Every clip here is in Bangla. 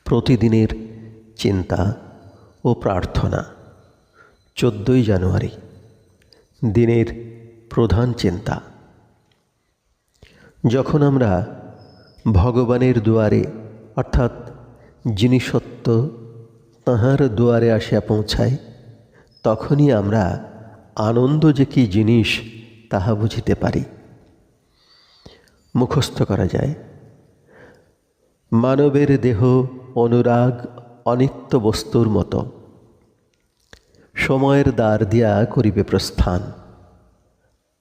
প্রতিদিনের চিন্তা ও প্রার্থনা। 14ই জানুয়ারি, দিনের প্রধান চিন্তা। যখন আমরা ভগবানের দুয়ারে অর্থাৎ যিনি সত্য তাঁহার দুয়ারে আসিয়া পৌঁছাই, তখনই আমরা আনন্দ যে কী জিনিস তাহা বুঝিতে পারি। মুখস্থ করা যায়, মানবের দেহ অনুরাগ অনিত্য বস্তুর মতো, সময়ের দ্বার দিয়া করিবে প্রস্থান।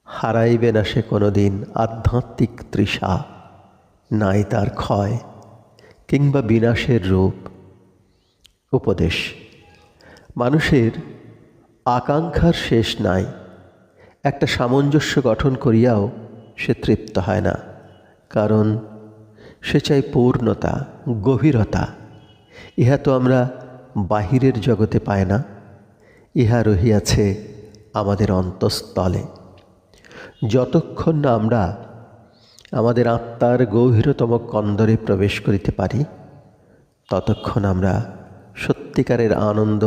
হারাইবে না সে কোনো দিন আধ্যাত্মিক তৃষা, নাই তার ক্ষয় কিংবা বিনাশের রূপ। উপদেশ, মানুষের আকাঙ্ক্ষার শেষ নাই, একটা সামঞ্জস্য গঠন করিয়াও সে তৃপ্ত হয় না, কারণ সে চাই পূর্ণতা, গভীরতা। ইহা তো আমরা বাহিরের জগতে পাই না, ইহা রহিয়াছে আমাদের অন্তঃস্থলে। যতক্ষণ না আমরা আমাদের আত্মার গভীরতম কন্দরে প্রবেশ করিতে পারি, ততক্ষণ আমরা সত্যিকারের আনন্দ,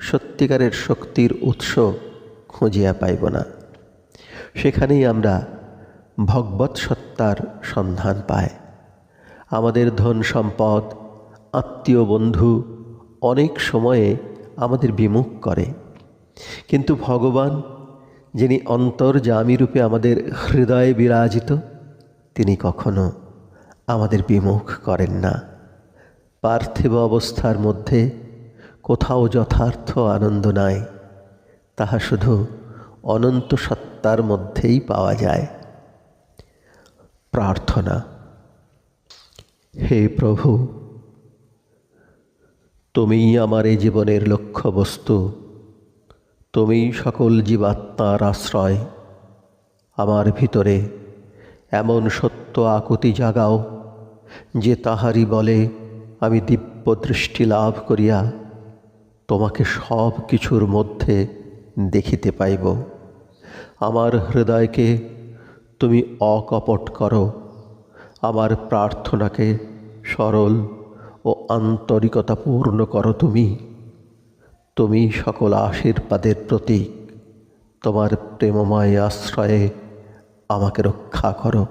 সত্যিকারের শক্তির উৎস খুঁজিয়া পাইব না। সেখানেই আমরা ভগবৎ সত্তার সন্ধান পাই। আমাদের ধন সম্পদ, আত্মীয় বন্ধু অনেক সময়ে আমাদের বিমুখ করে, কিন্তু ভগবান যিনি অন্তর্যামী রূপে আমাদের হৃদয়ে বিরাজিত, তিনি কখনো আমাদের বিমুখ করেন না। পার্থিব অবস্থার মধ্যে কোথাও যথার্থ আনন্দ নাই, তাহা শুধু অনন্ত সত্তার মধ্যেই পাওয়া যায়। প্রার্থনা। হে প্রভু, তুমিই আমার এই জীবনের লক্ষ্যবস্তু, তুমিই সকল জীবাত্মার আশ্রয়। আমার ভিতরে এমন সত্য আকুতি জাগাও যে তাহারই বলে আমি দিব্য দৃষ্টি লাভ করিয়া তোমাকে সব কিছুর মধ্যে দেখিতে পাইব। আমার হৃদয়কে তুমি অকপট করো, আমার প্রার্থনাকে সরল ও আন্তরিকতাপূর্ণ করো। তুমি সকল আশীর্বাদের প্রতীক, তোমার প্রেমময় আশ্রয়ে আমাকে রক্ষা করো।